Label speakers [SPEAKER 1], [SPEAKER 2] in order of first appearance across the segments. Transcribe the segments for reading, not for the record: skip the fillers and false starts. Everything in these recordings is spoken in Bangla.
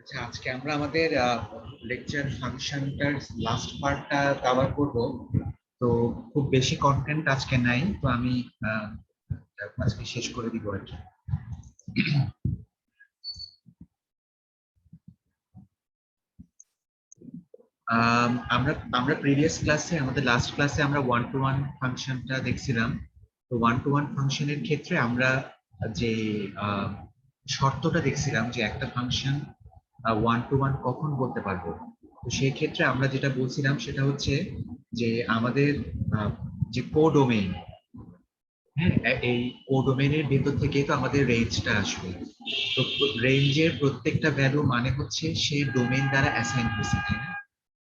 [SPEAKER 1] আচ্ছা, আজকে আমরা আমাদের লেকচার ফাংশনটার লাস্ট পার্টটা কভার করব। তো খুব বেশি কন্টেন্ট আজকে নাই, তো আমি আজকে শেষ করে দিব আর কি। আমরা আমরা প্রিভিয়াস ক্লাসে, আমাদের লাস্ট ক্লাসে আমরা ওয়ান টু ওয়ান ফাংশনটা দেখছিলাম। তো ওয়ান টু ওয়ান ফাংশনের ক্ষেত্রে আমরা যে শর্তটা দেখছিলাম যে একটা ফাংশন ওয়ান টু ওয়ান কখন বলতে পারবো। তো সেই ক্ষেত্রে আমরা যেটা বলছিলাম সেটা হচ্ছে যে আমাদের যে কোডোমেইন, হ্যাঁ, এই কোডোমেইনের ভেতর থেকে তো আমাদের রেঞ্জটা আসবে। তো রেঞ্জের প্রত্যেকটা ভ্যালু মানে হচ্ছে সে ডোমেইন দ্বারা অ্যাসাইন হয়েছে, তাই না?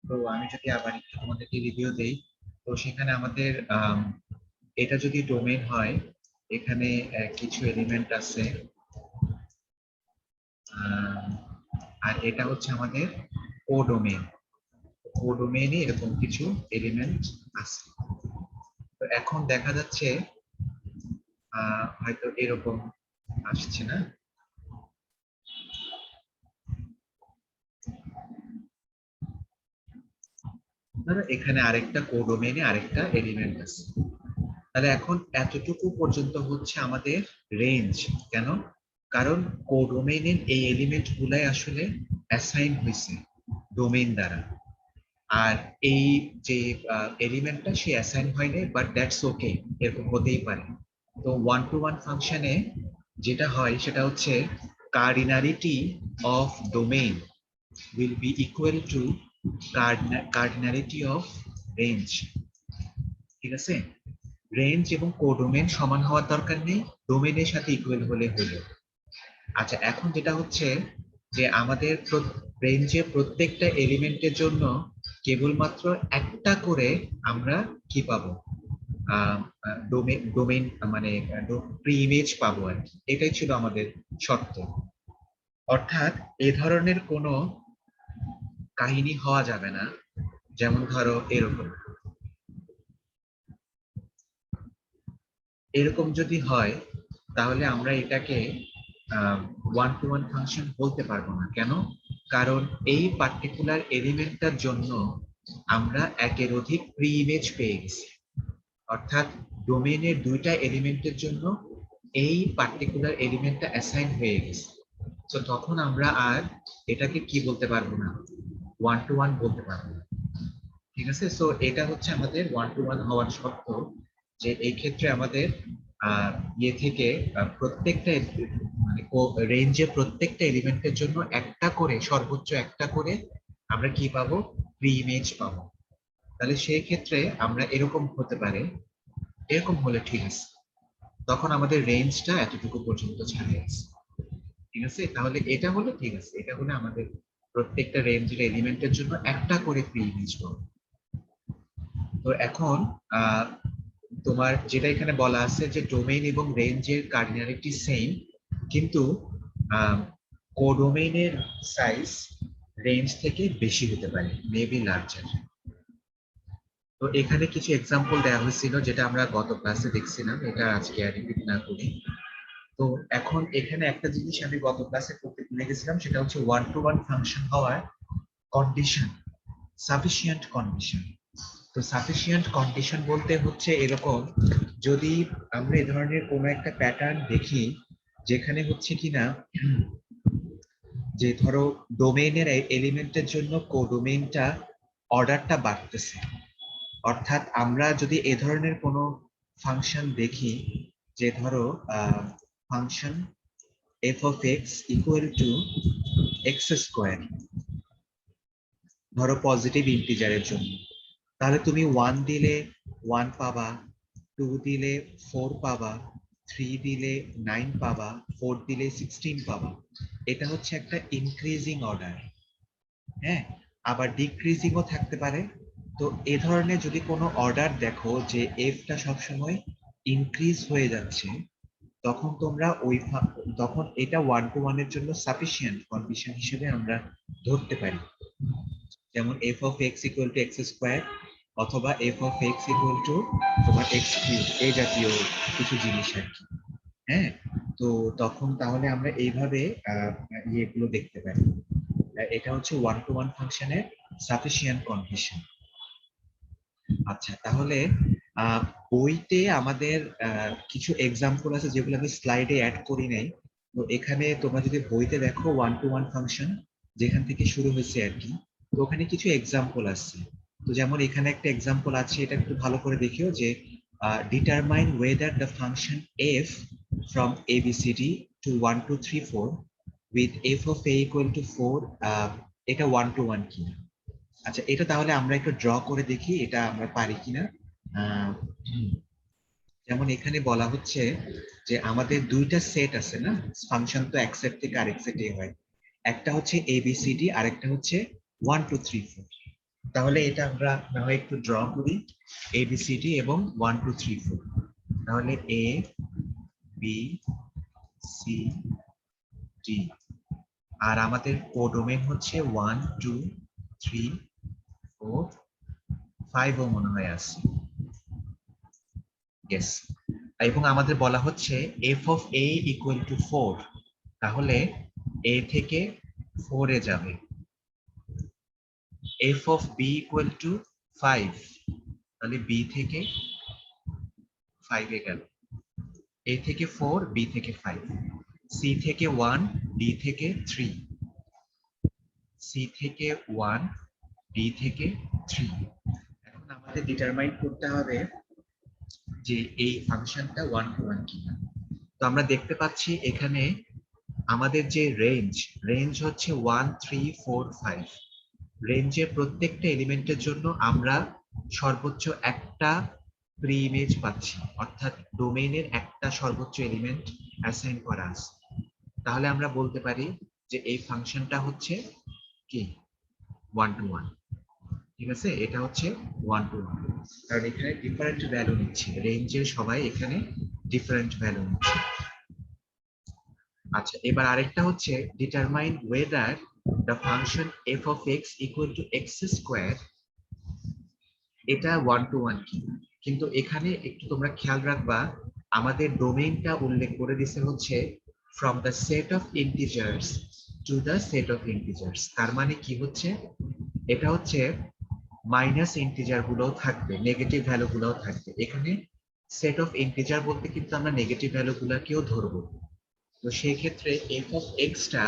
[SPEAKER 1] তো আমি যদি আবার একটু তোমাদেরকে রিভিউ দেই, তো সেখানে আমাদের এটা যদি ডোমেইন হয়, এখানে কিছু এলিমেন্ট আছে, আর এটা হচ্ছে আমাদের কোডোমেইন। কোডোমেইনে এরকম কিছু এলিমেন্ট আছে। তো এখন দেখা যাচ্ছে হয়তো এরকম আসছে না। ধরো এখানে আরেকটা কোডোমেইনে আরেকটা এলিমেন্ট আছে। তাহলে এখন এতটুকু পর্যন্ত হচ্ছে আমাদের রেঞ্জ। কেন? কারণ কোডোমেইনের এই এলিমেন্ট গুলাই আসলে অ্যাসাইন হয়েছে ডোমেইন দ্বারা। আর এই যে এলিমেন্টটা সে অ্যাসাইন হয়নি, বাট দ্যাটস ওকে, এরকম হতেই পারে। তো ওয়ান টু ওয়ান ফাংশনে যেটা হয় সেটা হচ্ছে cardinality of domain will be equal to cardinality of range। ঠিক আছে? রেঞ্জ এবং কোডোমেইন সমান হওয়ার দরকার নেই, ডোমেইনের সাথে ইকুয়াল হলে হলো। আচ্ছা, এখন যেটা হচ্ছে যে আমাদের রেঞ্জে প্রত্যেকটা এলিমেন্টের জন্য কেবলমাত্র একটা করে আমরা কি পাবো, ডোমেইন মানে প্রি ইমেজ পাবো আর কি। এটাই ছিল আমাদের শর্ত। অর্থাৎ এ ধরনের কোনো কাহিনী হওয়া যাবে না, যেমন ধরো এরকম এরকম যদি হয়, তাহলে আমরা এটাকে ওয়ান টু ওয়ান ফাংশন বলতে পারবো না। কেন? কারণ এই পার্টিকুলার এলিমেন্টটার জন্য আমরা একের অধিক প্রি ইমেজ পেয়ে গেছি। অর্থাৎ ডোমেইনের দুইটা এলিমেন্টের জন্য এই পার্টিকুলার এলিমেন্টটা অ্যাসাইন হয়ে গেছে। তো তখন আমরা আর এটাকে কি বলতে পারবো না, ওয়ান টু ওয়ান বলতে পারবো না। ঠিক আছে? সো এটা হচ্ছে আমাদের ওয়ান টু ওয়ান হওয়ার শর্ত, যে এই ক্ষেত্রে আমাদের ইয়ে থেকে প্রত্যেকটা মানে রেঞ্জে প্রত্যেকটা এলিমেন্টের জন্য একটা করে, সর্বোচ্চ একটা করে আমরা কি পাবো, প্রি ইমেজ পাবো। তাহলে সেই ক্ষেত্রে আমরা এরকম হতে পারে, এরকম হলে ঠিক আছে, তখন আমাদের রেঞ্জটা এতটুকু পর্যন্ত ছাড়ে আছে। ঠিক আছে? তাহলে এটা হলে ঠিক আছে, এটা হলে আমাদের প্রত্যেকটা রেঞ্জের এলিমেন্টের জন্য একটা করে প্রি ইমেজ পাবো। তো এখন তোমার যেটা এখানে বলা আছে যে ডোমেইন এবং রেঞ্জের কার্ডিনালিটি সেম, কিন্তু কোডোমেইনের সাইজ রেঞ্জ থেকে বেশি হতে পারে, মেবি লার্জার। তো এখানে কিছু এক্সাম্পল দেওয়া হয়েছিল যেটা আমরা গত ক্লাসে দেখছিলাম, এটা আজকে আর রিপিট না করি। তো এখন এখানে একটা জিনিস আমি গত ক্লাসে করতে ভুলে গেছিলাম, সেটা হচ্ছে ওয়ান টু ওয়ান ফাংশন হওয়ার কন্ডিশন, সাফিসিয়েন্ট কন্ডিশন। তো সাফিসিয়েন্ট কন্ডিশন বলতে হচ্ছে এরকম, যদি আমরা এ ধরনের কোনো একটা প্যাটার্ন দেখি যেখানে হচ্ছে কিনা যে ধরো ডোমেইনের এলিমেন্টের জন্য কোডোমেইনটা অর্ডারটা বাড়তেছে। অর্থাৎ আমরা যদি এ ধরনের কোনো ফাংশন দেখি, যে ধরো function F of x equal to x square, ধরো পজিটিভ ইন্টিজারের জন্য, তাহলে তুমি 1 দিলে 1 পাবা, 2 দিলে 4 পাবা, 3 দিলে 9 পাবা, 4 দিলে 16 পাবা। এটা হচ্ছে একটা ইনক্রিজিং অর্ডার। হ্যাঁ, আবার ডিক্রিজিংও থাকতে পারে। তো এ ধরনের যদি কোনো অর্ডার দেখো যে এফটা সবসময় ইনক্রিজ হয়ে যাচ্ছে, তখন তোমরা তখন এটা ওয়ান টু ওয়ানের জন্য সাফিসিয়েন্ট কন্ডিশন হিসেবে আমরা ধরতে পারি। যেমন f of x equal to x square, অথবা f of x equal to তোমার এক্স কিউব, এই জাতীয় কিছু জিনিস আর কি। হ্যাঁ, তো তখন তাহলে আমরা এইভাবে ইয়েগুলো দেখতে পারি। এটা হচ্ছে ওয়ান টু ওয়ান ফাংশনের সাফিসিয়েন্ট কন্ডিশন। আচ্ছা, তাহলে বইতে আমাদের কিছু এক্সাম্পল আছে যেগুলো আমি স্লাইডে অ্যাড করি নাই। তো এখানে তোমরা যদি বইতে দেখো ওয়ান টু ওয়ান ফাংশন যেখান থেকে শুরু হয়েছে আর কি, তো ওখানে কিছু এক্সাম্পল আছে। তো যেমন এখানে একটা এক্সাম্পল আছে, এটা একটু ভালো করে দেখিও যে determine whether the function f from ABCD to 1 2 3 4 with f of a equal to 4, এটা ওয়ান টু ওয়ান কিনা। আচ্ছা, এটা তাহলে আমরা একটু ড্র করে দেখি এটা আমরা পারি কিনা। আহ, যেমন এখানে বলা হচ্ছে যে আমাদের দুইটা সেট আছে না, ফাংশন তো এক সেট থেকে আরেক সেটে হয়। একটা হচ্ছে এবিসিডি আর একটা হচ্ছে 1 2 3 4। তাহলে এটা আমরা না হয় একটু ড্র করি, এবিসিডি এবং 1 2 3 4। তাহলে এ বি সি ডি, আর আমাদের কোডোমেন হচ্ছে 1 2 3 4 5 ও মনে হয় আছে। ইয়েস। এবং আমাদের বলা হচ্ছে f of a equal to 4, তাহলে এ থেকে 4 এ যাবে। F of b equal to 5, তাহলে বি থেকে 5 এ গেল। এ থেকে 4, বি থেকে 5, সি থেকে 1, ডি থেকে 3, সি থেকে 1, ডি থেকে 3। এখন আমাদের ডিটারমাইন করতে হবে যে এই ফাংশনটা ওয়ান টু ওয়ান কিনা। তো আমরা দেখতে পাচ্ছি এখানে আমাদের যে রেঞ্জ হচ্ছে 1 3 4 5। রেঞ্জের প্রত্যেকটা এলিমেন্টের জন্য আমরা সর্বোচ্চ একটা প্রি ইমেজ পাচ্ছি, অর্থাৎ ডোমেইনের একটা সর্বোচ্চ এলিমেন্ট অ্যাসাইন করা আছে। তাহলে আমরা বলতে পারি যে এই ফাংশনটা হচ্ছে কি ওয়ান টু ওয়ান। ঠিক আছে, এটা হচ্ছে ওয়ান টু ওয়ান, কারণ এখানে ডিফারেন্ট ভ্যালু নিচ্ছে, রেঞ্জের সবাই এখানে ডিফারেন্ট ভ্যালু নিচ্ছে। আচ্ছা, এবার আরেকটা হচ্ছে determine whether the function F of x equal to x square, এটা ওয়ান টু ওয়ান কি। কিন্তু এখানে একটু তোমরা খেয়াল রাখবা, আমাদের ডোমেইনটা উল্লেখ করে দিছে হচ্ছে from the set of integers to the set of integers. তার মানে কি হচ্ছে, এটা হচ্ছে মাইনাস ইন্টিজার গুলোও থাকবে, নেগেটিভ ভ্যালু গুলোও থাকবে। এখানে সেট অফ ইন্টিজার বলতে কিন্তু আমরা নেগেটিভ ভ্যালু গুলাকেও ধরবো। তো সেই ক্ষেত্রে F of extra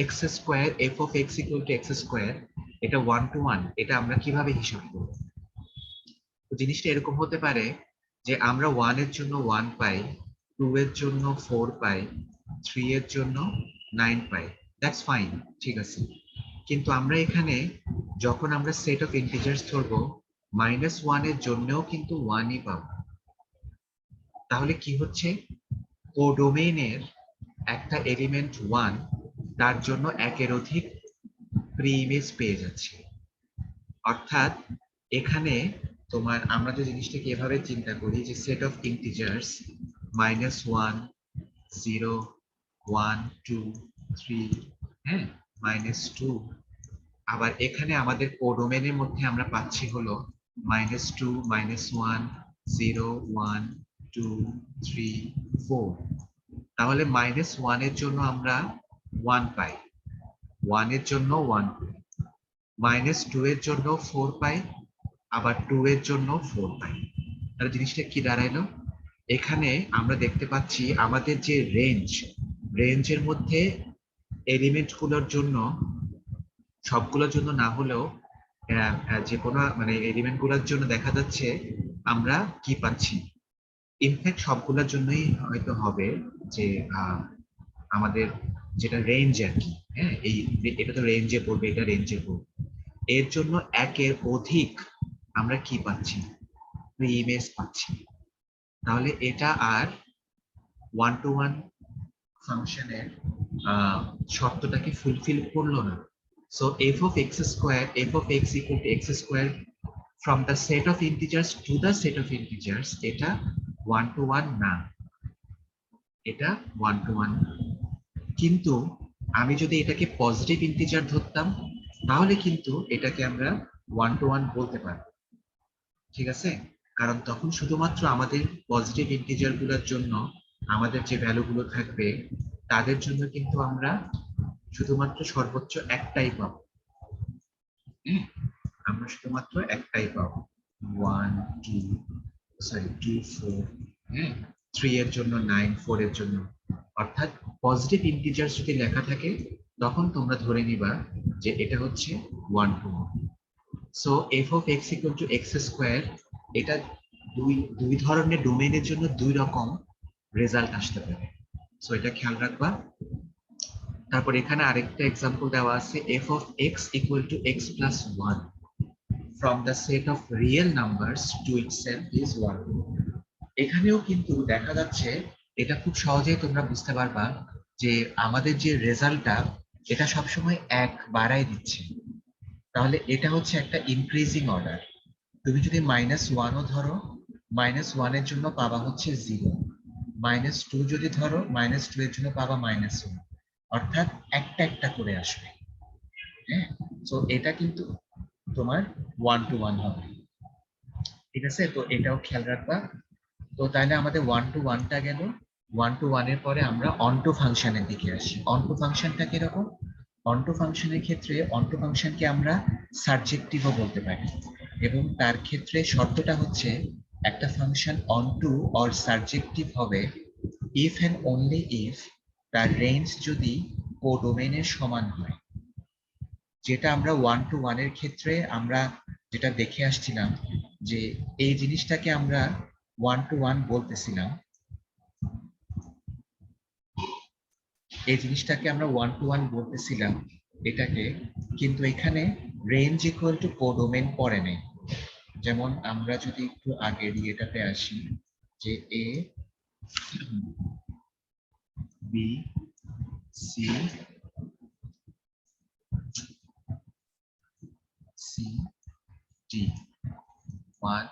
[SPEAKER 1] x square, F of x equal to x square, এটা ওয়ান টু ওয়ান, এটা আমরা কিভাবে হিসাব করবো? তো জিনিসটা এরকম হতে পারে যে আমরা 1 এর জন্য 1 পাই, 2 এর জন্য 4 পাই, 3 এর জন্য 9 পাই। দ্যাটস ফাইন, ঠিক আছে। কিন্তু আমরা এখানে যখন আমরা সেট অফ ইন্টিজার্স ধরবো, -1 এর জন্যও কিন্তু 1ই পাবো। তাহলে কি হচ্ছে, কোডোমেইনের একটা এলিমেন্ট 1, তার জন্য একের অধিক প্রি ইমেজ পেয়ে যাচ্ছে। অর্থাৎ এখানে তোমার আমরা যে জিনিসটাকে এভাবে চিন্তা করি যে সেট অফ ইন্টিজার্স -1 0 1 2 3, হ্যাঁ, -2। আবার এখানে আমাদের কোডোমেনের মধ্যে আমরা পাচ্ছি হলো -2 -1 0 1 2 3 4। তাহলে -1 এর জন্য আমরা 1 পাই, 1 এর জন্য 1 পাই, -2 এর জন্য 4 পাই, আবার 2 এর জন্য 4 পাই। তাহলে জিনিসটা কি দাঁড়াইলো, এখানে আমরা দেখতে পাচ্ছি আমাদের যে রেঞ্জের মধ্যে এলিমেন্ট গুলোর জন্য, সবগুলোর জন্য না হলেও যে কোনো মানে এলিমেন্ট গুলোর জন্য দেখা যাচ্ছে আমরা কি পাচ্ছি। ইনফ্যাক্ট সবগুলোর জন্যই হয়তো হবে যে আমাদের যেটা রেঞ্জ আর কি, হ্যাঁ, এই এটা তো রেঞ্জে পড়বে, এটা রেঞ্জে পড়বে। এর জন্য একের অধিক আমরা কি পাচ্ছি, প্রি ইমেজ পাচ্ছি। তাহলে এটা আর ওয়ান টু ওয়ান ফাংশনের শর্তটাকে ফুলফিল করলো না। So F of x square, F of x equal to x square from the set of integers to the set of integers, এটা ওয়ান টু ওয়ান না, এটা ওয়ান টু ওয়ান। কিন্তু আমি যদি এটাকে পজিটিভ ইন্টিজার ধরতাম, তাহলে কিন্তু এটাকে আমরা ওয়ান টু ওয়ান বলতে পারবো। ঠিক আছে, কারণ তখন শুধুমাত্র আমাদের পজিটিভ ইন্টিজার গুলোর জন্য আমাদের যে ভ্যালু গুলো থাকবে, তাদের জন্য কিন্তু আমরা শুধুমাত্র সর্বোচ্চ একটাই পাবো। আমরা শুধুমাত্র একটাই পাবো, 1 2 2 4, হ্যাঁ 3 এর জন্য 9, 4 এর জন্য। অর্থাৎ পজিটিভ ইন্টিজার যদি লেখা থাকে তখন তোমরা ধরে নিবা যে এটা হচ্ছে 1 to 1। So F of x equal to x square, এটা দুই ধরনের ডোমেইনের জন্য দুই রকম রেজাল্ট আসতে পারে। সো এটা খেয়াল রাখবা। তারপর এখানে আরেকটা এক্সাম্পল দেওয়া আছে, f of x equal to x plus 1 from the set of real numbers to itself is 1। এখানেও কিন্তু দেখা যাচ্ছে, এটা খুব সহজেই তোমরা বুঝতে পারবা যে আমাদের যে রেজাল্টটা এটা সবসময় এক বাড়াই দিচ্ছে। তাহলে এটা হচ্ছে একটা ইনক্রিজিং অর্ডার। তুমি যদি -1ও ধরো, -1 এর জন্য পাবা হচ্ছে 0, -2 যদি ধরো, -2 এর জন্য পাবা -1, অর্থাৎ একটা একটা করে আসবে। হ্যাঁ, তো এটা কিন্তু তোমার 1 to 1 হবে। ঠিক আছে, তো এটাও খেয়াল রাখবা। তো তাহলে আমাদের 1 to 1টা গেল। 1 to 1 এর পরে আমরা অনটো ফাংশনের দিকে আসি। অনটো ফাংশনটা কিরকম? অনটো ফাংশনের ক্ষেত্রে অনটো ফাংশনকে আমরা সাবজেক্টিভও বলতে পারি, এবং তার ক্ষেত্রে শর্তটা হচ্ছে একটা ফাংশন অনটো অর সাবজেক্টিভ হবে ইফ এন্ড অনলি ইফ তার রেঞ্জ যদি কোডোমেইনের সমান হয়। যেটা আমরা 1 to 1 এর ক্ষেত্রে আমরা যেটা দেখে আসছিলাম, যে এই জিনিসটাকে আমরা 1 to 1 বলতেছিলাম, এই জিনিসটাকে আমরা 1 to 1 বলতেছিলাম এটাকে, কিন্তু এখানে রেঞ্জ ইকুয়াল টু কোডোমেইন পড়ে নেই। যেমন আমরা যদি একটু আগের এটাতে আসি, যে A B C C D 1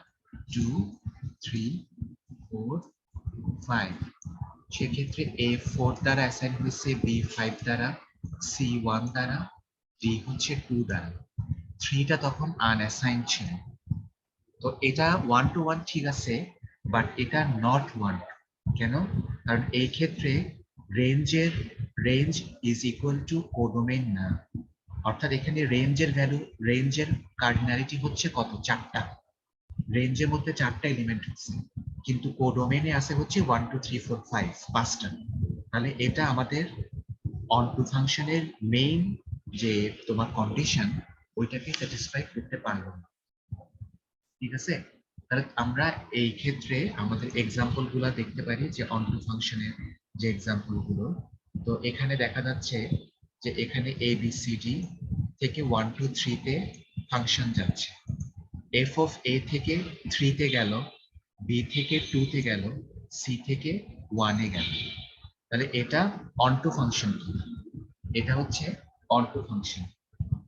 [SPEAKER 1] 2 3 4 5, সেক্ষেত্রে A4 দ্বারা অ্যাসাইন হয়েছে, B5 দ্বারা, C1 দ্বারা, D হচ্ছে 2 দ্বারা, 3টা তখন আনঅ্যাসাইন ছিল। তো এটা 1 to 1 ঠিক আছে, বাট এটা নট 1। কেন? কারণ এই ক্ষেত্রে range is equal to codomain না। অর্থাৎ এখানে রেঞ্জের কার্ডিনালিটি হচ্ছে কত? 4টা। রেঞ্জের মধ্যে 4টা এলিমেন্ট আছে, কিন্তু কোডোমেইনে আছে হচ্ছে 1 2 3 4 5, 5টা। তাহলে এটা আমাদের অনটো ফাংশনের মেইন যে তোমার কন্ডিশন, ওইটাকে স্যাটিসফাই করতে পারলো না। ঠিক আছে, তাহলে আমরা এই ক্ষেত্রে আমাদের এক্সাম্পল গুলা দেখতে পারি, যে অনটো ফাংশনের যে এক্সাম্পল গুলো। তো এখানে দেখা যাচ্ছে যে এখানে ABCD থেকে 1 to 3 তে ফাংশন যাচ্ছে, এফ অফ এ থেকে 3 তে গেল, বি থেকে 2 তে গেল, সি থেকে 1 এ গেল। তাহলে এটা অনটো ফাংশন কি? এটা হচ্ছে অনটো ফাংশন।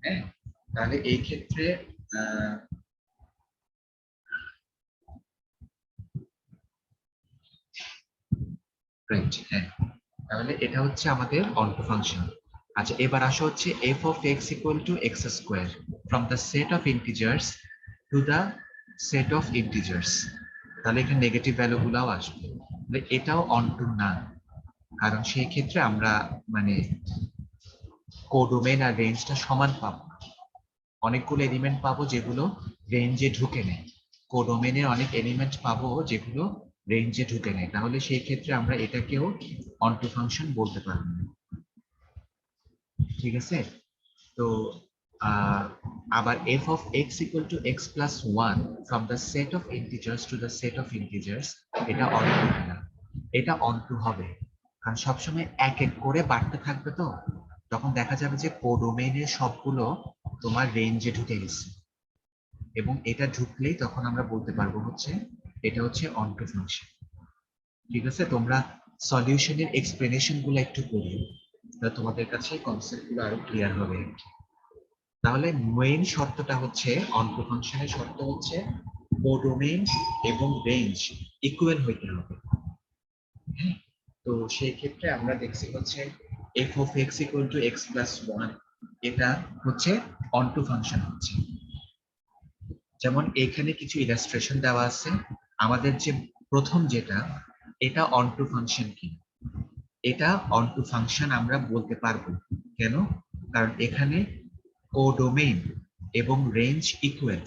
[SPEAKER 1] হ্যাঁ, তাহলে এই ক্ষেত্রে রাইট, হ্যাঁ, তাহলে এটা হচ্ছে আমাদের অনটো ফাংশন। আচ্ছা, এবার আসা হচ্ছে f of x equal to x square from the set of integers to the set of integers. তাহলে এখানে নেগেটিভ ভ্যালু গুলাও আসবে, এটাও অনটো না, কারণ সেই ক্ষেত্রে আমরা মানে কোডোমেইন আর রেঞ্জটা সমান পাবো। অনেকগুলো এলিমেন্ট পাবো যেগুলো রেঞ্জে ঢুকে নেয়, কোডোমেইনের অনেক এলিমেন্ট পাবো যেগুলো রেঞ্জে ঢুকে নেয়। তাহলে সেই ক্ষেত্রে আমরা এটাকেও অনটো ফাংশন বলতে পারবো না। ঠিক আছে, তো আবার F of x equal to x plus 1 from the set of integers to the set of integers, এটা অনটো না, এটা অনটো হবে। কারণ সবসময় এক এক করে বাড়তে থাকবে, তো তখন দেখা যাবে যে কোডোমেইনের সবগুলো তোমার রেঞ্জে ঢুকে গেছে, এবং এটা ঢুকলেই তখন আমরা বলতে পারবো হচ্ছে এটা হচ্ছে অনটো ফাংশন। ঠিক আছে, তোমরা সলিউশনের এক্সপ্লেনেশন গুলো একটু করিও, তাহলে তোমাদের কাছে কনসেপ্ট গুলো আরো ক্লিয়ার হবে। তাহলে মেইন শর্তটা হচ্ছে, অনটো ফাংশনের শর্ত হচ্ছে কোডোমেইন এবং রেঞ্জ ইকুয়াল হইতে হবে। হ্যাঁ, তো সেই ক্ষেত্রে আমরা দেখছি হচ্ছে f of x equal to x plus 1, এটা হচ্ছে অনটো ফাংশন হচ্ছে। যেমন এখানে কিছু ইলাস্ট্রেশন দেওয়া আছে, আমাদের যে প্রথম যেটা, এটা অনটো ফাংশন কি? এটা অনটো ফাংশন আমরা বলতে পারবো, কেন? কারণ এখানে কোডোমেইন এবং রেঞ্জ ইকুয়াল।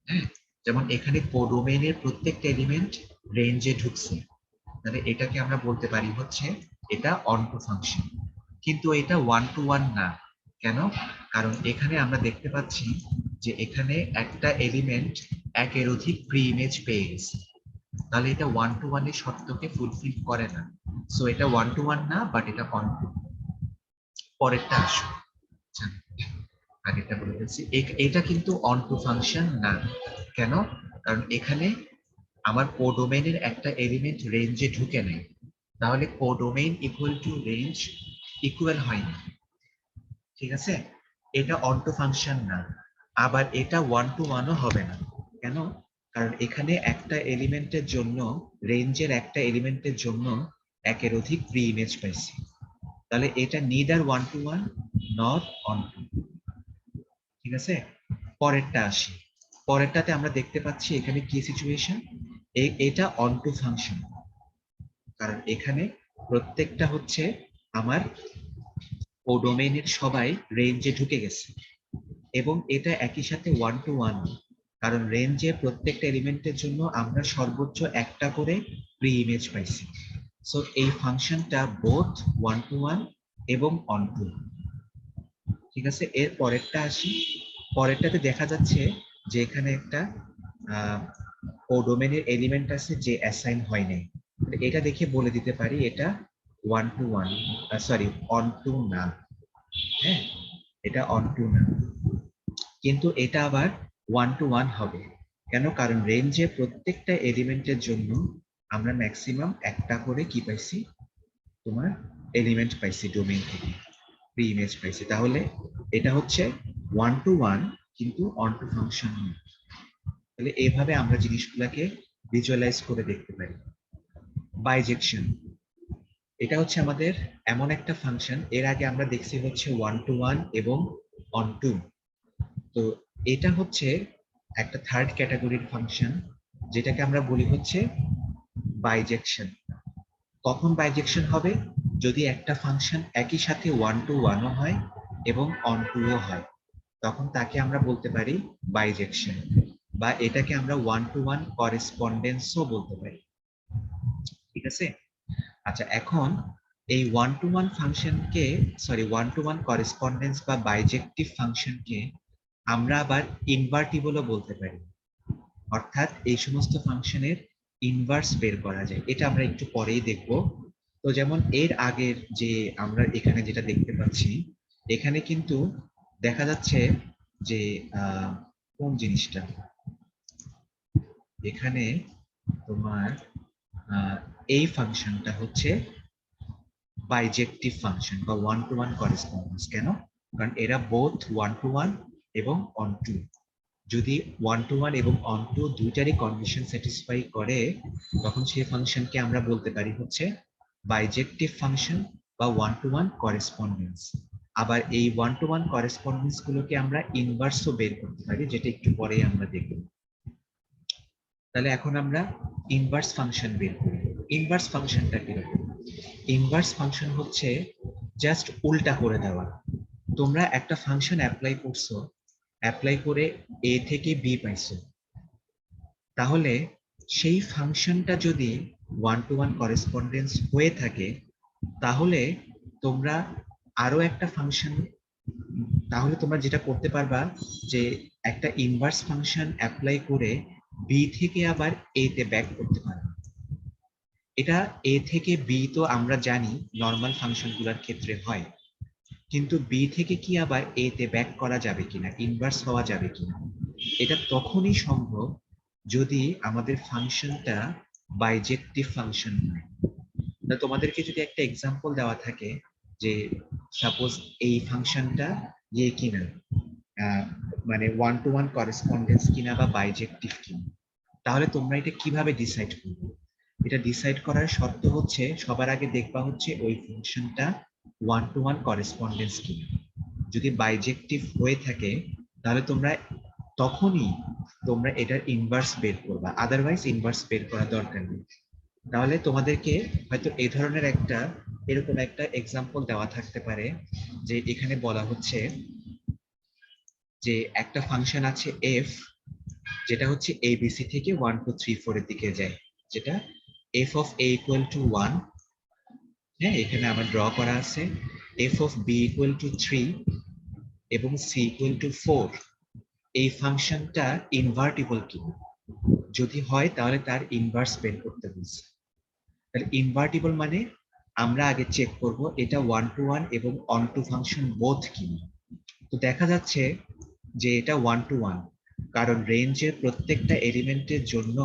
[SPEAKER 1] হ্যাঁ, যেমন এখানে কোডোমেইনের প্রত্যেকটা এলিমেন্ট রেঞ্জে ঢুকছে, তাহলে এটাকে আমরা বলতে পারি হচ্ছে এটা অনটু ফাংশন। কিন্তু এটা ওয়ান টু ওয়ান না। কেন? কারণ এখানে আমরা দেখতে পাচ্ছি যে এখানে একটা এলিমেন্ট একের অধিক প্রি ইমেজ পেয়ে গেছে, তাহলে এটা ওয়ান টু ওয়ান এর শর্তকে ফুলফিল করে না। সো এটা ওয়ান টু ওয়ান না, বাট এটা অনটু। পরেরটা আসো। আচ্ছা, আগেরটা বলে ফেলছি, এটা কিন্তু অনটু ফাংশন না। কেন? কারণ এখানে আমার কোডোমেইনের একটা এলিমেন্ট রেঞ্জে ঢুকে নেই, তাহলে codomain equal to range equal হয় না। ঠিক আছে, এটা অনটু ফাংশন না। আবার এটা ওয়ান টু ওয়ানও হবে না। কেন? কারণ এখানে একটা এলিমেন্টের জন্য, রেঞ্জের একটা এলিমেন্টের জন্য একের অধিক প্রি ইমেজ পাইছি, তাহলে এটা neither one to one not onto. ঠিক আছে, পরেরটা আসি। পরেরটাতে আমরা দেখতে পাচ্ছি এখানে কি সিচুয়েশন, এটা অনটু ফাংশন, কারণ এখানে প্রত্যেকটা হচ্ছে আমার কোডোমেইনের সবাই রেঞ্জে ঢুকে গেছে, এবং এটা একই সাথে ওয়ান টু ওয়ান, কারণ রেঞ্জে প্রত্যেকটা এলিমেন্টের জন্য আমরা সর্বোচ্চ একটা করে প্রি ইমেজ পাইছি। সো এই ফাংশনটা বোথ ওয়ান টু ওয়ান এবং অন টু। ঠিক আছে, এর পরেরটা আসি। পরেরটাতে দেখা যাচ্ছে যে এখানে একটা কোডোমেইনের এলিমেন্ট আছে যে অ্যাসাইন হয় নাই, এটা দেখে বলে দিতে পারি এটা one to one, sorry onto না। হ্যাঁ, এটা অন টু না, কিন্তু এটা আবার ওয়ান টু ওয়ান হবে। কেন? কারণ রেঞ্জে প্রত্যেকটা এলিমেন্টের জন্য আমরা ম্যাক্সিমাম একটা করে কি পাইছি, তোমার এলিমেন্ট পাইছি ডোমেইন থেকে, প্রি ইমেজ পাইছি। তাহলে এটা হচ্ছে ওয়ান টু ওয়ান কিন্তু অন টু ফাংশন নয়। তাহলে এইভাবে আমরা জিনিসগুলোকে ভিজুয়ালাইজ করে দেখতে পারি। বাইজেকশন, এটা হচ্ছে আমাদের এমন একটা ফাংশন, এর আগে আমরা দেখছি হচ্ছে ওয়ান টু ওয়ান এবং অন টু। তো এটা হচ্ছে একটা থার্ড ক্যাটাগরির ফাংশন, যেটাকে আমরা বলি হচ্ছে বাইজেকশন। কখন বাইজেকশন হবে? যদি একটা ফাংশন একই সাথে ওয়ান টু ওয়ানও হয় এবং অন টুও হয়, তখন তাকে আমরা বলতে পারি বাইজেকশন, বা এটাকে আমরা ওয়ান টু ওয়ান করেসপন্ডেন্সও বলতে পারি। ঠিক আছে, আচ্ছা, এখন এই ওয়ান টু ওয়ান ফাংশনকে, sorry one to one correspondence বা বাইজেক্টিভ ফাংশনকে আমরা আবার ইনভার্টিবলও বলতে পারি, অর্থাৎ এই সমস্ত ফাংশনের ইনভার্স বের করা যায়। এটা আমরা একটু পরেই দেখব। তো যেমন এর আগের যে আমরা এখানে যেটা দেখতে পাচ্ছি, এখানে কিন্তু দেখা যাচ্ছে যে কোন জিনিসটা, এখানে তোমার এই ফাংশনটা হচ্ছে বাইজেক্টিভ ফাংশন বা ওয়ান টু ওয়ান করেসপন্ডেন্স। কেন? কারণ এরা বোথ ওয়ান টু ওয়ান এবং অন টু। যদি ওয়ান টু ওয়ান এবং অন টু দুইটারই কন্ডিশন স্যাটিসফাই করে, তখন সেই ফাংশনকে আমরা বলতে পারি হচ্ছে বাইজেক্টিভ ফাংশন বা ওয়ান টু ওয়ান করেসপন্ডেন্স। আবার এই ওয়ান টু ওয়ান করেসপন্ডেন্স গুলোকে আমরা ইনভার্সও বের করতে পারি, যেটা একটু পরেই আমরা দেখব। তাহলে এখন আমরা ইনভার্স ফাংশন বের করি। ইনভার্স ফাংশনটা কিরকম? ইনভার্স ফাংশন হচ্ছে জাস্ট উল্টা করে দেওয়া। তোমরা একটা ফাংশন অ্যাপ্লাই করছো, অ্যাপ্লাই করে এ থেকে বি পাইছো, তাহলে সেই ফাংশনটা যদি ওয়ান টু ওয়ান করেসপন্ডেন্স হয়ে থাকে, তাহলে তোমরা আরো একটা ফাংশন, তাহলে তোমরা যেটা করতে পারবা যে একটা ইনভার্স ফাংশন অ্যাপ্লাই করে বি থেকে আবার এ তে ব্যাক করতে পারবা। এটা এ থেকে বি তো আমরা জানি নর্মাল ফাংশনগুলোর ক্ষেত্রে হয়, কিন্তু বি থেকে কি আবার এ তে ব্যাক করা যাবে কিনা, ইনভার্স হওয়া যাবে কিনা, এটা তখনই সম্ভব যদি আমাদের ফাংশনটা বাইজেক্টিভ ফাংশন হয়। তোমাদেরকে যদি একটা এক্সাম্পল দেওয়া থাকে যে সাপোজ এই ফাংশনটা ইয়ে কিনা, মানে ওয়ান টু ওয়ান করেসপন্ডেন্স কিনা বা বাইজেক্টিভ কিনা, তাহলে তোমরা এটা কিভাবে ডিসাইড করবে? এটা ডিসাইড করার শর্ত হচ্ছে সবার আগে দেখবা হচ্ছে ওই ফাংশনটা ওয়ান টু ওয়ান করেসপন্ডেন্স কিনা। যদি বাইজেক্টিভ হয়ে থাকে, তাহলে তোমরা তখনই তোমরা এটার ইনভার্স বের করবা, আদারওয়াইজ ইনভার্স বের করা দরকার নেই। তাহলে তোমাদেরকে হয়তো এই ধরনের একটা এরকম একটা এক্সাম্পল দেওয়া থাকতে পারে যে এখানে বলা হচ্ছে যে একটা ফাংশন আছে এফ, যেটা হচ্ছে এবিসি থেকে 1 2 3 4 এর দিকে যায়, যেটা f of a equal to 1, হ্যাঁ এখানে আমার ড্র করা আছে f of b equal to 3 এবং সি ইকুয়াল টু 4। এই ফাংশনটা ইনভার্টিবল কি, যদি হয় তাহলে তার ইনভার্স বের করতে বলছে। তাহলে ইনভার্টিবল মানে আমরা আগে চেক করব এটা 1 to 1 এবং অন টু ফাংশন বোথ কি। তো দেখা যাচ্ছে যে এটা 1 to 1, কারণ রেঞ্জের প্রত্যেকটা এলিমেন্টের জন্য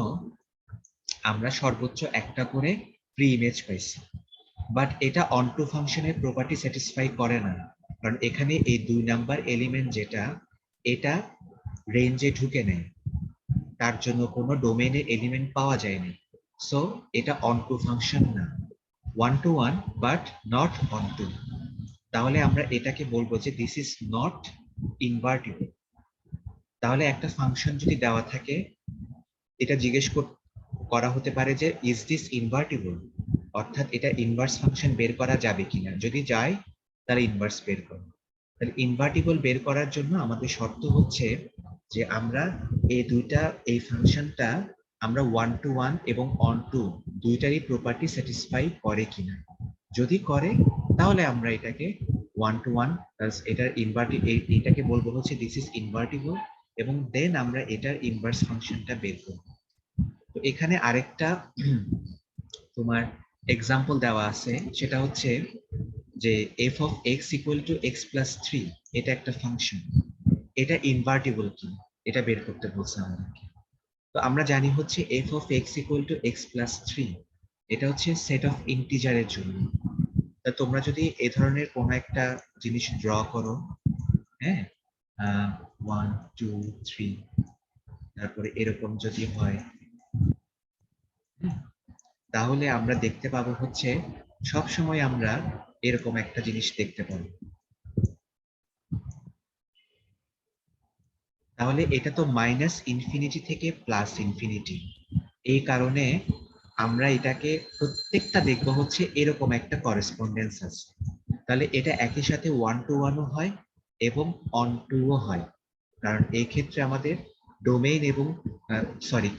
[SPEAKER 1] আমরা সর্বোচ্চ একটা করে প্রি ইমেজ পাইছি। বাট এটা অন টু ফাংশনের প্রপার্টি স্যাটিসফাই করে না, কারণ এখানে এই 2 নাম্বার এলিমেন্ট যেটা এটা রেঞ্জে ঢুকে নেয়, তার জন্য কোনো ডোমেইনে এলিমেন্ট পাওয়া যায়নি। সো এটা অন টু ফাংশন না, 1 to 1 but not onto. তাহলে আমরা এটাকে বলবো যে দিস ইজ নট ইনভার্টিবল। তাহলে একটা ফাংশন যদি দেওয়া থাকে, এটা জিজ্ঞেস করা হতে পারে যে ইজ দিস ইনভার্টিবল, অর্থাৎ এটা ইনভার্স ফাংশন বের করা যাবে কিনা, যদি যায় তাহলে ইনভার্স বের করো। তাহলে ইনভার্টিবল বের করার জন্য আমাদের শর্ত হচ্ছে যে আমরা এই ফাংশনটা আমরা 1 to 1 এবং অন টু দুইটারই প্রপার্টি স্যাটিসফাই করে কিনা। যদি করে তাহলে আমরা এটাকে 1 to 1 এটার এটাকে বলবো হচ্ছে দিস ইজ ইনভার্টিবল, এবং দেন আমরা এটার ইনভার্স ফাংশনটা বের করব। তো এখানে আরেকটা তোমার এক্সাম্পল দেওয়া আছে, সেটা হচ্ছে যে F of x equal to x plus 3, এটা একটা ফাংশন, এটা ইনভার্টিবল কি এটা বের করতে বলছে আমাদেরকে। তো আমরা জানি হচ্ছে f of x equal to x plus 3, এটা হচ্ছে সেট অফ ইন্টিজারের জন্য। তা তোমরা যদি এই ধরনের কোনো একটা জিনিস ড্র করো, হ্যাঁ 1 2 3, তারপরে এরকম যদি হয়, তাহলে আমরা দেখতে পাবো হচ্ছে সব সময় আমরা এরকম একটা জিনিস দেখতে পাবো। তাহলে এটা তো মাইনাস ইনফিনিটি থেকে প্লাস ইনফিনিটি, এই কারণে আমরা এটাকে প্রত্যেকটা দেখবো হচ্ছে এরকম একটা করেসপন্ডেন্স আছে। তাহলে এটা একই সাথে 1 to 1ও হয় এবং অন টুও হয়, কারণ এই ক্ষেত্রে আমাদের ডোমেইন এবং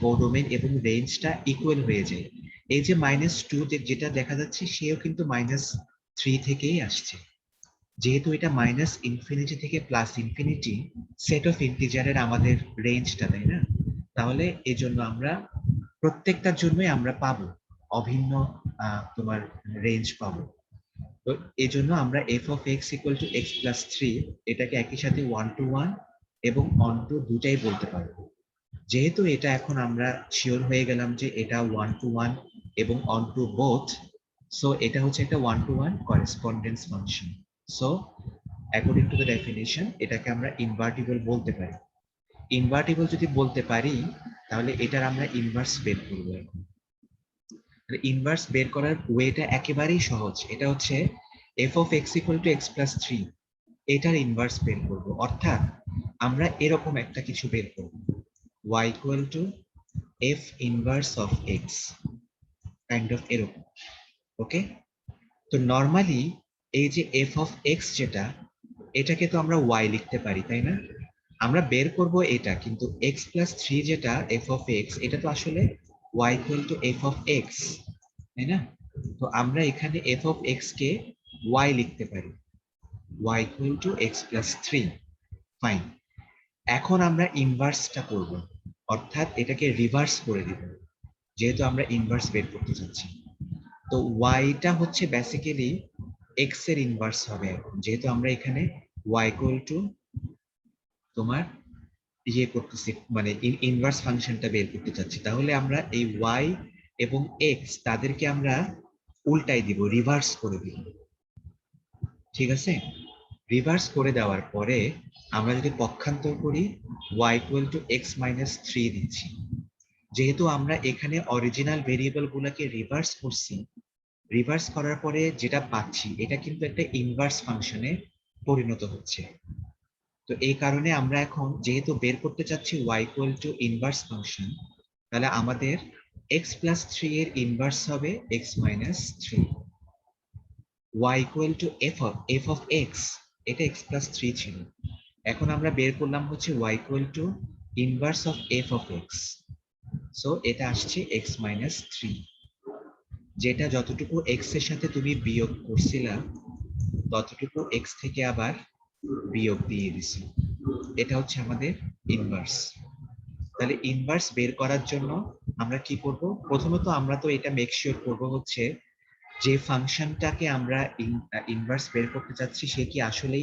[SPEAKER 1] কোডোমেইন এবং রেঞ্জটা ইকুয়াল হয়ে যায়। এই যে -2 যেটা দেখা যাচ্ছে সেও কিন্তু -3 থেকেই আসছে, যেহেতু এটা মাইনাস ইনফিনিটি থেকে প্লাস ইনফিনিটি সেট অফ ইন্টিজারের আমাদের রেঞ্জটা, তাই না? তাহলে এজন্য আমরা প্রত্যেকটার জন্যই আমরা পাবো অভিন্ন তোমার রেঞ্জ পাবো। তো এই জন্য আমরা F of x equal to x plus 3 এটাকে একই সাথে 1 to 1 এবং অন টু দুটাই বলতে পারবো। যেহেতু এটা এখন আমরা শিওর হয়ে গেলাম যে এটা 1 to 1 এবং অন টু বোথ, সো এটা হচ্ছে একটা 1 to 1 correspondence function. So according to the definition এটাকে আমরা ইনভার্টিবল বলতে পারি। ইনভার্টিবল যদি বলতে পারি তাহলে এটার আমরা ইনভার্স বের করব। এখন ইনভার্স বের করার ওয়েটা একেবারেই সহজ, এটা হচ্ছে f of x equal to x plus 3, এটার ইনভার্স বের করব। অর্থাৎ আমরা এরকম একটা কিছু বের করব, y equal to F inverse of x, kind of এরকম। ওকে, তো নর্মালি এই যে এফ অফ এক্স যেটা, এটাকে তো আমরা y লিখতে পারি, তাই না? আমরা বের করব এটা, কিন্তু এক্স প্লাস 3 যেটা এফ অফ এক্স, এটা তো আসলে y equal to f of x, তাই না? তো আমরা এখানে F of x K y লিখতে পারি, y equal to x plus 3। Fine, এখন আমরা ইনভার্সটা করব, অর্থাৎ এটাকে রিভার্স করে দিব, যেহেতু আমরা ইনভার্স বের করতে চাচ্ছি। তো ওয়াইটা হচ্ছে বেসিক্যালি এক্স এর ইনভার্স হবে এখন, যেহেতু আমরা এখানে ওয়াই ইকুয়াল টু তোমার ইয়ে করতেছি, মানে ইনভার্স ফাংশনটা বের করতে চাচ্ছি। তাহলে আমরা এই ওয়াই এবং এক্স তাদেরকে আমরা উল্টাই দিব, রিভার্স করে দিব। ঠিক আছে, রিভার্স করে দেওয়ার পরে আমরা যদি পক্ষান্তর করি, y equal to x minus 3 দিচ্ছি। যেহেতু আমরা এখানে অরিজিনাল ভেরিয়েবল গুলাকে রিভার্স করছি, রিভার্স করার পরে যেটা পাচ্ছি এটা কিন্তু একটা ইনভার্স ফাংশনে পরিণত হচ্ছে। তো এই কারণে আমরা এখন যেহেতু বের করতে চাচ্ছি y equal to inverse function, তাহলে আমাদের x প্লাস 3 এর ইনভার্স হবে x minus 3। y equal to f of x, এটা এক্স প্লাস 3 ছিল। এখন আমরা বের করলাম হচ্ছে y equal to inverse of F of x, so এটা আসছে এক্স মাইনাস 3, যেটা যতটুকু এক্স এর সাথে তুমি বিয়োগ করছিলা ততটুকু এক্স থেকে আবার বিয়োগ দিয়ে দিছি। এটা হচ্ছে আমাদের ইনভার্স। তাহলে ইনভার্স বের করার জন্য আমরা কি করব? প্রথমত আমরা তো এটা মেক শিওর করব হচ্ছে যে ফাংশনটাকে আমরা ইনভার্স বের করতে চাচ্ছি সে কি আসলে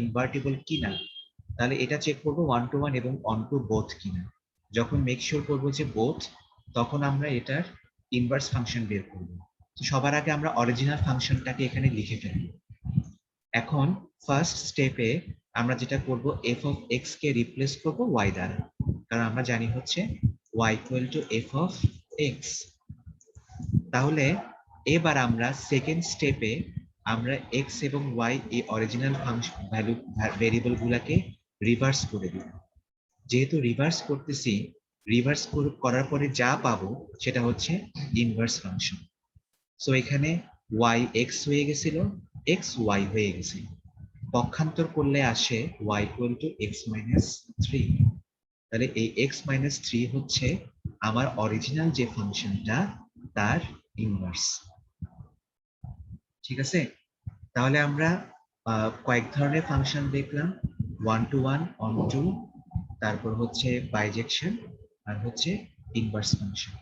[SPEAKER 1] ইনভার্টিবল কিনা। তাহলে এটা চেক করব 1 to 1 এবং অন টু বোথ কিনা। যখন মেক শিওর করব যে বোথ, তখন আমরা এটার ইনভার্স ফাংশন বের করব। তো সবার আগে আমরা অরিজিনাল ফাংশনটাকে এখানে লিখে ফেলব। এখন ফার্স্ট স্টেপে আমরা যেটা করব, এফ অফ এক্স কে রিপ্লেস করব ওয়াই দ্বারা, কারণ আমরা জানি হচ্ছে y equal to f of x. তাহলে এবার আমরা সেকেন্ড স্টেপে আমরা এক্স এবং ওয়াই এই অরিজিনাল ফাংশন ভ্যালু ভেরিয়েবল গুলাকে রিভার্স করে দিব। যেহেতু রিভার্স করতেছি, রিভার্স করার পরে যা পাবো সেটা হচ্ছে ইনভার্স ফাংশন। সো এখানে ওয়াই এক্স হয়ে গেছিল, এক্স ওয়াই হয়ে গেছিল। পক্ষান্তর করলে আসে y equal to x minus 3। তাহলে এই এক্স মাইনাস 3 হচ্ছে আমার অরিজিনাল যে ফাংশনটা তার ইনভার্স। ঠিক আছে? তাহলে আমরা কয়েক ধরনের ফাংশন দেখলাম, 1 to 1, অন টু, তারপর হচ্ছে বাইজেকশন, আর হচ্ছে ইনভার্স ফাংশন।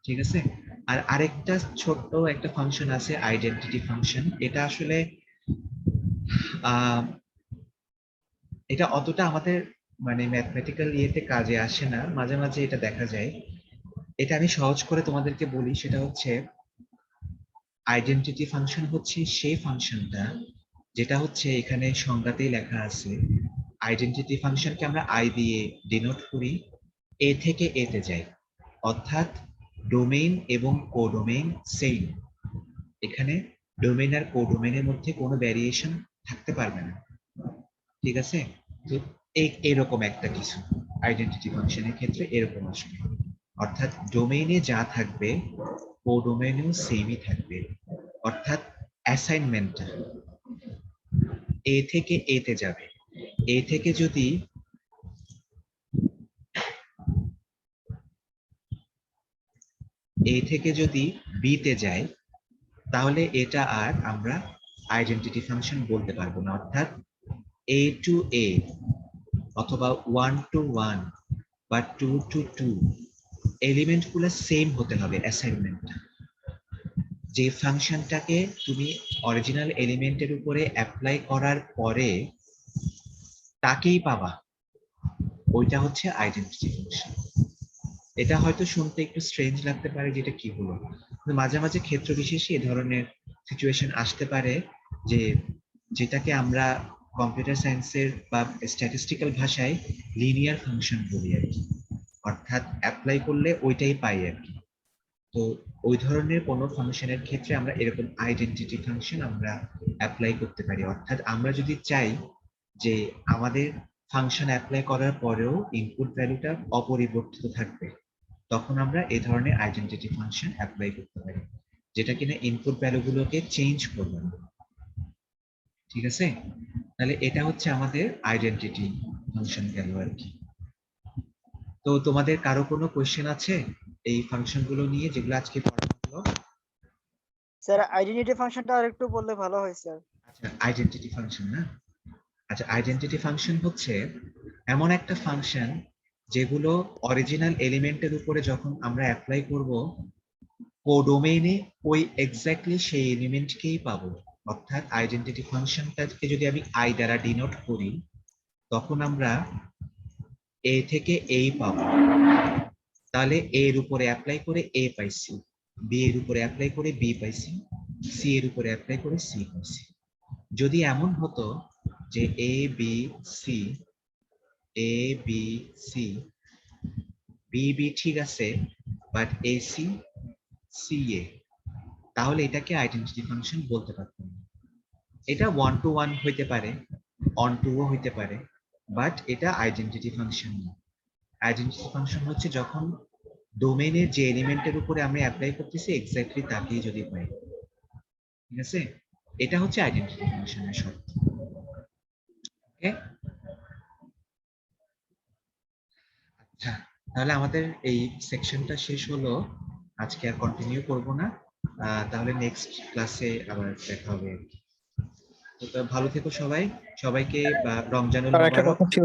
[SPEAKER 1] ঠিক আছে? আর আরেকটা ছোট্ট একটা ফাংশন আছে আইডেন্টিটি ফাংশন। এটা আসলে এটা অতটা আমাদের মানে ম্যাথমেটিক্যাল ইয়েতে কাজে আসে না, মাঝে মাঝে এটা দেখা যায়। এটা আমি সহজ করে তোমাদেরকে বলি, সেটা হচ্ছে আইডেন্টিটি ফাংশন হচ্ছে সেই ফাংশনটা যেটা হচ্ছে এখানে সংজ্ঞাতেই লেখা আছে। আইডেন্টিটি ফাংশনকে আমরা আই দিয়ে ডিনোট করি, এ থেকে এ তে যাই, অর্থাৎ ডোমেইন এবং কোডোমেইন সেম। এখানে ডোমেইন আর কোডোমেইনের মধ্যে কোনো ভ্যারিয়েশন থাকতে পারবে না। ঠিক আছে? তো এরকম একটা কিছু আইডেন্টিটি ফাংশনের ক্ষেত্রে এরকম আসবে, অর্থাৎ ডোমেইনে যা থাকবে কোডোমেইনেও সেমই থাকবে। অর্থাৎ অ্যাসাইনমেন্টটা এ থেকে এ তে যাবে, এ থেকে যদি বি তে যায়, তাহলে এটা আর আমরা আইডেন্টিটি ফাংশন বলতে পারবো না। অর্থাৎ এ টু এ অথবা 1 to 1 বা 2 to 2 এলিমেন্ট গুলো সেম হতে হবে অ্যাসাইনমেন্টটা। যে ফাংশনটাকে তুমি অরিজিনাল এলিমেন্টের উপরে অ্যাপ্লাই করার পরে তাকেই পাবা, ওইটা হচ্ছে আইডেন্টিটি ফাংশন। এটা হয়তো শুনতে একটু স্ট্রেঞ্জ লাগতে পারে, যেটা কি হলো, কিন্তু মাঝে মাঝে ক্ষেত্র বিশেষে এই ধরনের সিচুয়েশন আসতে পারে যে যেটাকে আমরা কম্পিউটার সায়েন্সের বা স্ট্যাটিস্টিক্যাল ভাষায় লিনিয়ার ফাংশন বলি আর কি, অর্থাৎ অ্যাপ্লাই করলে ওইটাই পাই আর কি। তো ওই ধরনের কোনো ফাংশনের ক্ষেত্রে আমরা এরকম আইডেন্টিটি ফাংশন আমরা অ্যাপ্লাই করতে পারি। অর্থাৎ আমরা যদি চাই যে আমাদের ফাংশন অ্যাপ্লাই করার পরেও ইনপুট ভ্যালুটা অপরিবর্তিত থাকবে, তখন আমরা এই ধরনের আইডেন্টিটি ফাংশন অ্যাপ্লাই করতে পারি, যেটা কিনা ইনপুট ভ্যালুগুলোকে চেঞ্জ করবে না। ঠিক আছে? তাহলে এটা হচ্ছে আমাদের আইডেন্টিটি ফাংশন গেল আর কি। তো তোমাদের কারো কোনো কোয়েশ্চেন আছে এই ফাংশন গুলো নিয়ে যেগুলো আজকে পড়ানো হলো?
[SPEAKER 2] স্যার আইডেন্টিটি ফাংশনটা আরেকটু বললে ভালো হয় স্যার।
[SPEAKER 1] আচ্ছা, আইডেন্টিটি ফাংশন না? আচ্ছা, আইডেন্টিটি ফাংশন হচ্ছে এমন একটা ফাংশন যেগুলো অরিজিনাল এলিমেন্টের উপরে যখন আমরা অ্যাপ্লাই করব, কোডোমেইনে ওই এক্স্যাক্টলি সেই এলিমেন্টকেই পাবো। অর্থাৎ আইডেন্টিটি ফাংশনটাকে যদি আমি আই দ্বারা ডিনোট করি, তখন আমরা এ থেকে এই পাবো। তাহলে এর উপরে অ্যাপ্লাই করে এ পাইছি, বি এর উপরে অ্যাপ্লাই করে বি পাইছি, সি এর উপরে অ্যাপ্লাই করে সি পাইছি। যদি এমন হতো যে A B C, A B C, B B ঠিক আছে, বাট এ সি সি এ, তাহলে এটাকে আইডেন্টিটি ফাংশন বলতে পারতাম না। এটা 1 to 1 হইতে পারে, অন টু ও হইতে পারে, বাট এটা আইডেন্টিটি ফাংশন না। আইডেন্টিটি ফাংশন হচ্ছে যখন ডোমেইনের যে এলিমেন্টের উপরে আমরা অ্যাপ্লাই করতেছি এক্স্যাক্টলি তাকেই যদি পাই। ঠিক আছে? এটা হচ্ছে আইডেন্টিটি ফাংশনের শর্ত। ওকে, আচ্ছা, তাহলে আমাদের এই সেকশনটা শেষ হলো, আজকে আর কন্টিনিউ করব না। তাহলে নেক্সট ক্লাসে আবার দেখা হবে। তো ভালো থেকো সবাই, সবাইকে রমজানুল
[SPEAKER 3] আর একটা
[SPEAKER 1] মোবারক।
[SPEAKER 3] কথা ছিল